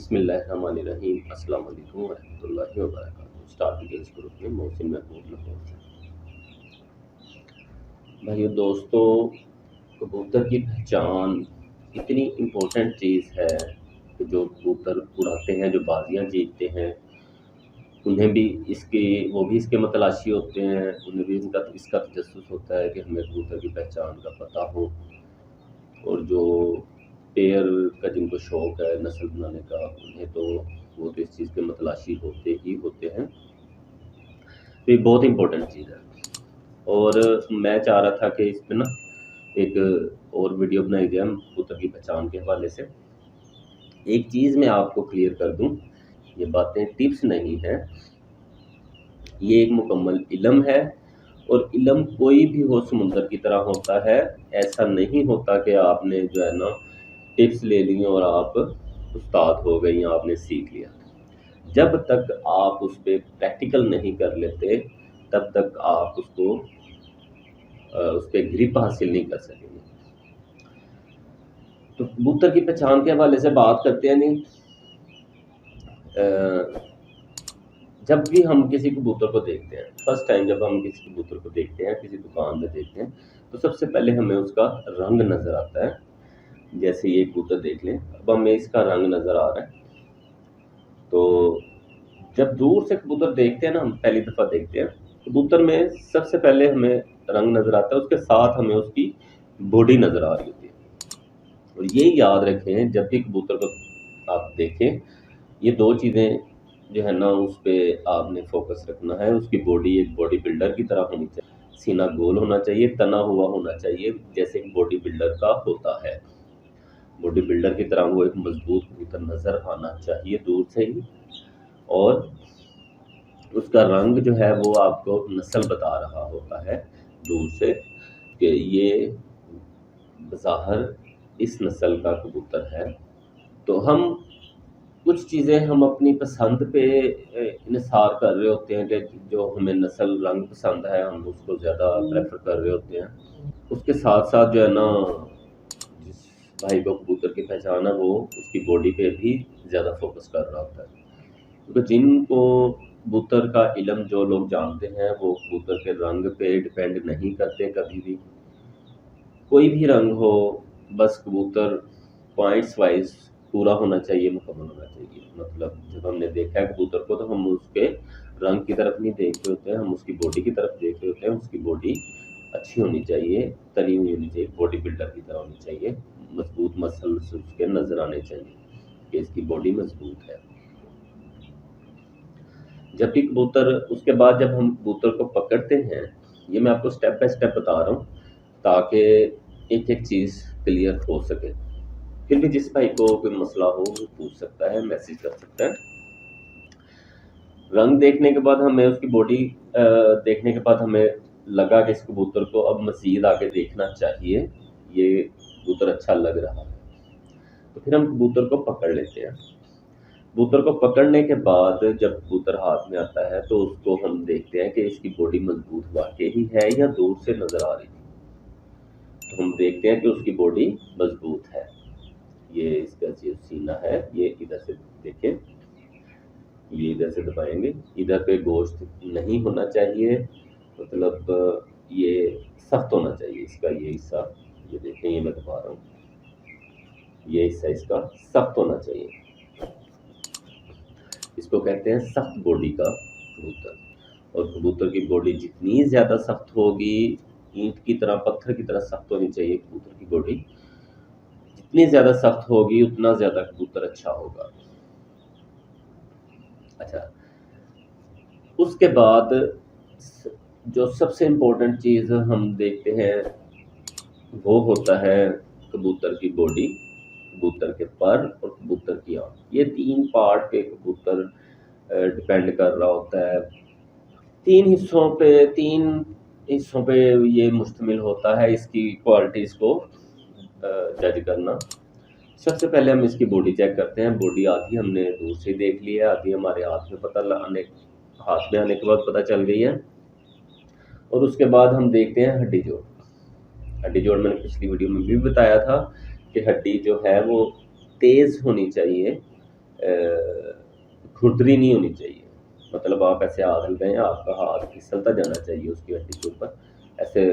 बिस्मिल्लाहिर्रहमानिर्रहीम अस्सलाम वालेकुम वरहमतुल्लाहि वबरकातुहू। स्टार डिटेल्स ग्रुप में मोहसिन महमूद लाहौर से। भाइयों दोस्तों, कबूतर की पहचान इतनी इम्पोर्टेंट चीज़ है कि जो कबूतर उड़ाते हैं, जो बाजियाँ जीतते हैं, उन्हें भी वो भी इसके मतलाशी होते हैं। उन्हें भी इसका तजस्सुस होता है कि हमें कबूतर की पहचान का पता हो। और जो पेयर का जिनको शौक़ है नस्ल बनाने का, उन्हें तो वो तो इस चीज़ के मतलाशी होते ही होते हैं। तो ये बहुत इम्पोर्टेंट चीज़ है। और मैं चाह रहा था कि इस पे ना एक और वीडियो बनाई जाए कबूतर की पहचान के हवाले से। एक चीज़ मैं आपको क्लियर कर दूं, ये बातें टिप्स नहीं है, ये एक मुकम्मल इल्म है। और इल्म कोई भी हो समुंदर की तरह होता है। ऐसा नहीं होता कि आपने जो है ना टिप्स ले ली और आप उस्ताद हो गए या आपने सीख लिया। जब तक आप उस पर प्रैक्टिकल नहीं कर लेते, तब तक आप उस पर ग्रिप हासिल नहीं कर सकेंगे। तो कबूतर की पहचान के हवाले से बात करते हैं। नहीं, जब भी हम किसी कबूतर को देखते हैं, फर्स्ट टाइम जब हम किसी कबूतर को देखते हैं, किसी दुकान में देखते हैं, तो सबसे पहले हमें उसका रंग नज़र आता है। जैसे ये कबूतर देख लें, अब हमें इसका रंग नज़र आ रहा है। तो जब दूर से कबूतर देखते हैं ना, हम पहली दफ़ा देखते हैं कबूतर में, सबसे पहले हमें रंग नज़र आता है, उसके साथ हमें उसकी बॉडी नज़र आ रही होती है। और ये याद रखें, जब भी कबूतर को आप देखें, ये दो चीज़ें जो है ना उस पर आपने फोकस रखना है। उसकी बॉडी एक बॉडी बिल्डर की तरह होनी चाहिए, सीना गोल होना चाहिए, तना हुआ होना चाहिए, जैसे एक बॉडी बिल्डर का होता है। बॉडी बिल्डर की तरह वो एक मजबूत कबूतर नज़र आना चाहिए दूर से ही। और उसका रंग जो है वो आपको नस्ल बता रहा होता है दूर से कि ये बज़ाहिर इस नस्ल का कबूतर है। तो हम कुछ चीज़ें हम अपनी पसंद पे इन्हिसार कर रहे होते हैं कि जो हमें नस्ल रंग पसंद है, हम उसको ज़्यादा प्रेफर कर रहे होते हैं। उसके साथ साथ जो है ना, जिस भाई को कबूतर की पहचान है, वो उसकी बॉडी पे भी ज़्यादा फोकस कर रहा होता है। तो जिनको कबूतर का इल्म जो लोग जानते हैं, वो कबूतर के रंग पे डिपेंड नहीं करते कभी भी। कोई भी रंग हो, बस कबूतर पॉइंट्स वाइज पूरा होना चाहिए, मुकम्मल होना चाहिए। मतलब जब हमने देखा है कबूतर को, तो हम उसके रंग की तरफ नहीं देख रहे होते हैं, हम उसकी बॉडी की तरफ देख रहे होते हैं। उसकी बॉडी अच्छी होनी चाहिए, तनी हुई होनी चाहिए, बॉडी बिल्डर की तरह होनी चाहिए, मजबूत मसल्स उसके नजर आने चाहिए कि इसकी बॉडी मजबूत है। जब भी कबूतर, उसके बाद जब हम कबूतर को पकड़ते हैं, ये मैं आपको स्टेप बाय स्टेप बता रहा हूँ ताकि एक एक चीज़ क्लियर हो सके। फिर भी जिस भाई को कोई मसला हो वो पूछ सकता है, मैसेज कर सकता है। रंग देखने के बाद हमें उसकी बॉडी देखने के बाद हमें लगा कि इस कबूतर को अब मज़ीद आगे देखना चाहिए, ये कबूतर अच्छा लग रहा है, तो फिर हम कबूतर को पकड़ लेते हैं। कबूतर को पकड़ने के बाद जब कबूतर हाथ में आता है, तो उसको हम देखते हैं कि इसकी बॉडी मजबूत वाकई ही है या दूर से नजर आ रही है। तो हम देखते हैं कि उसकी बॉडी मजबूत है। ये इसका जो सीना है, ये इधर से देखें, ये इधर से दबाएंगे, इधर पे गोश्त नहीं होना चाहिए, मतलब ये सख्त होना चाहिए इसका ये हिस्सा। ये देखें, ये मैं दबा रहा हूँ, ये हिस्सा इसका सख्त होना चाहिए। इसको कहते हैं सख्त बॉडी का कबूतर। और कबूतर की बॉडी जितनी ज़्यादा सख्त होगी, ईंट की तरह, पत्थर की तरह सख्त होनी चाहिए कबूतर की बॉडी। जितनी ज़्यादा सख्त होगी, उतना ज़्यादा कबूतर अच्छा होगा। अच्छा, उसके बाद जो सबसे इम्पोर्टेंट चीज़ हम देखते हैं, वो होता है कबूतर की बॉडी, कबूतर के पर और कबूतर की आँख। ये तीन पार्ट पे कबूतर डिपेंड कर रहा होता है। तीन हिस्सों पे ये मुश्तमिल होता है इसकी क्वालिटीज़ को जज करना। सबसे पहले हम इसकी बॉडी चेक करते हैं। बॉडी आधी हमने दूर से देख ली है, आधी हमारे हाथ में आने के बाद पता चल गई है। और उसके बाद हम देखते हैं हड्डी जोड़। हड्डी जोड़ मैंने पिछली वीडियो में भी बताया था कि हड्डी जो है वो तेज़ होनी चाहिए, खुरदरी नहीं होनी चाहिए। मतलब आप ऐसे हाथ लगाएं, आपका हाथ फिसलता जाना चाहिए उसकी हड्डी के ऊपर। ऐसे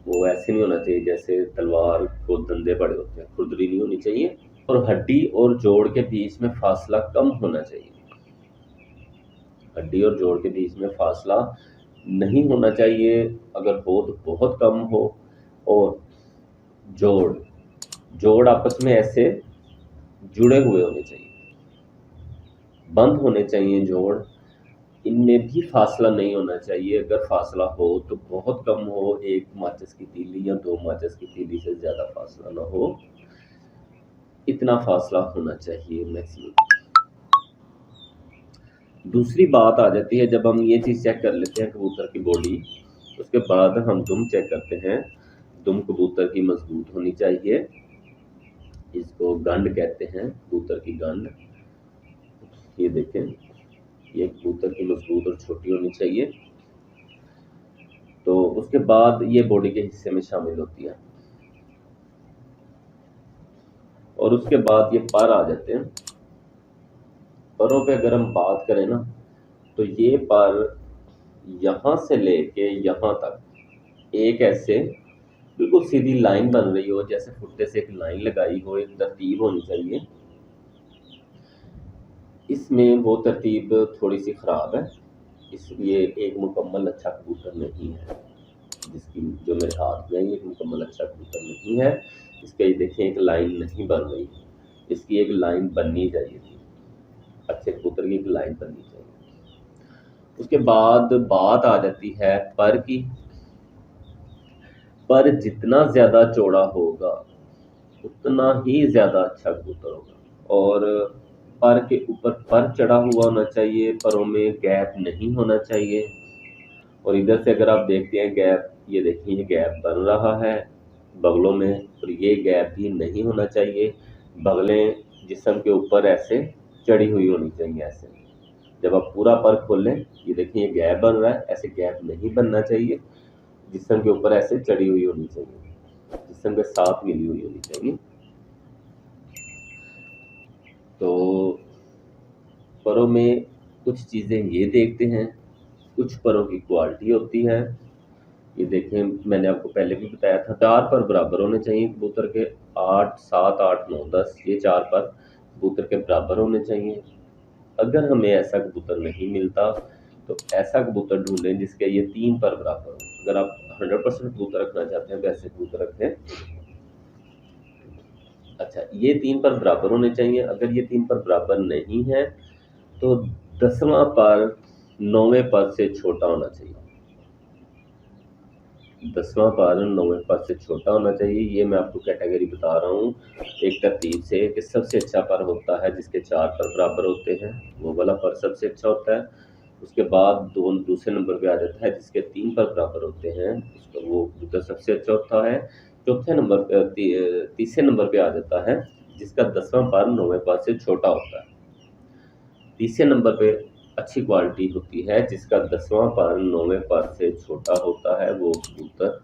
वो ऐसे नहीं होना चाहिए जैसे तलवार को धंधे पड़े होते हैं, खुरदरी नहीं होनी चाहिए। और हड्डी और जोड़ के बीच में फासला कम होना चाहिए। हड्डी और जोड़ के बीच में फासला नहीं होना चाहिए। अगर हो तो बहुत कम हो। और जोड़ जोड़ आपस में ऐसे जुड़े हुए होने चाहिए, बंद होने चाहिए जोड़। इनमें भी फासला नहीं होना चाहिए। अगर फासला हो तो बहुत कम हो, एक माचिस की तीली या दो माचिस की तीली से ज़्यादा फासला ना हो, इतना फासला होना चाहिए मैक्सिमम। दूसरी बात आ जाती है, जब हम ये चीज़ चेक कर लेते हैं कबूतर की बॉडी, उसके बाद हम दुम चेक करते हैं। दुम कबूतर की मजबूत होनी चाहिए, इसको गंड कहते हैं, कबूतर की गंड। ये देखें, ये कबूतर की मजबूत और छोटी होनी चाहिए। तो उसके बाद ये बॉडी के हिस्से में शामिल होती है। और उसके बाद ये पर आ जाते हैं। परों पे अगर हम बात करें ना, तो ये पर यहाँ से लेके यहाँ तक एक ऐसे बिल्कुल सीधी लाइन बन रही हो, जैसे फुट्टे से एक लाइन लगाई हो, एक तरतीब होनी चाहिए। इसमें वो तरतीब थोड़ी सी ख़राब है, इसलिए एक मुकम्मल अच्छा कबूतर नहीं है। जिसकी जो मेरे हाथ में है, ये एक मुकम्मल अच्छा कबूतर नहीं है। इसका ये देखें, एक लाइन नहीं बन रही, इसकी एक लाइन बननी चाहिए थी। अच्छे कबूतर की एक लाइन बननी चाहिए। उसके बाद बात आ जाती है पर की। पर जितना ज़्यादा चौड़ा होगा उतना ही ज़्यादा अच्छा कबूतर होगा। और पर के ऊपर पर चढ़ा हुआ होना चाहिए, परों में गैप नहीं होना चाहिए। और इधर से अगर आप देखते हैं गैप, ये देखिए ये गैप बन रहा है बगलों में, और ये गैप भी नहीं होना चाहिए। बगलें जिस्म के ऊपर ऐसे चढ़ी हुई होनी चाहिए। ऐसे जब आप पूरा पर खोलें, ये देखिए ये गैप बन रहा है, ऐसे गैप नहीं बनना चाहिए। जिस्म के ऊपर ऐसे चढ़ी हुई होनी चाहिए, जिस्म के साथ मिली हुई होनी चाहिए। तो परों में कुछ चीज़ें ये देखते हैं, कुछ परों की क्वालिटी होती है। ये देखें, मैंने आपको पहले भी बताया था, 4 पर बराबर होने चाहिए कबूतर के। 8, 7, 8, 9, 10 ये 4 पर कबूतर के बराबर होने चाहिए। अगर हमें ऐसा कबूतर नहीं मिलता तो ऐसा कबूतर ढूंढें जिसके ये 3 पर बराबर हो। अगर आप 100% कबूतर रखना चाहते हैं तो ऐसे कबूतर रखें। अच्छा, ये 3 पर बराबर होने चाहिए। अगर ये 3 पर बराबर नहीं है तो 10वां पर 9वें पर से छोटा होना चाहिए। 10वां पर 9वें पर से छोटा होना चाहिए। ये मैं आपको कैटेगरी बता रहा हूँ एक तरतीब से, कि सबसे अच्छा पर होता है जिसके 4 पर बराबर होते हैं, वो वाला पर सबसे अच्छा होता है। उसके बाद दूसरे नंबर पे आ जाता है जिसके 3 पर बराबर होते हैं, उसका वो कबूतर सबसे अच्छा होता है। चौथे नंबर तीसरे नंबर पे आ जाता है जिसका 10वां पर 9वें पर से छोटा होता है। तीसरे नंबर पे अच्छी क्वालिटी होती है जिसका 10वां पर 9वें पर से छोटा होता है, वो कबूतर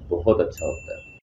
बहुत अच्छा होता है।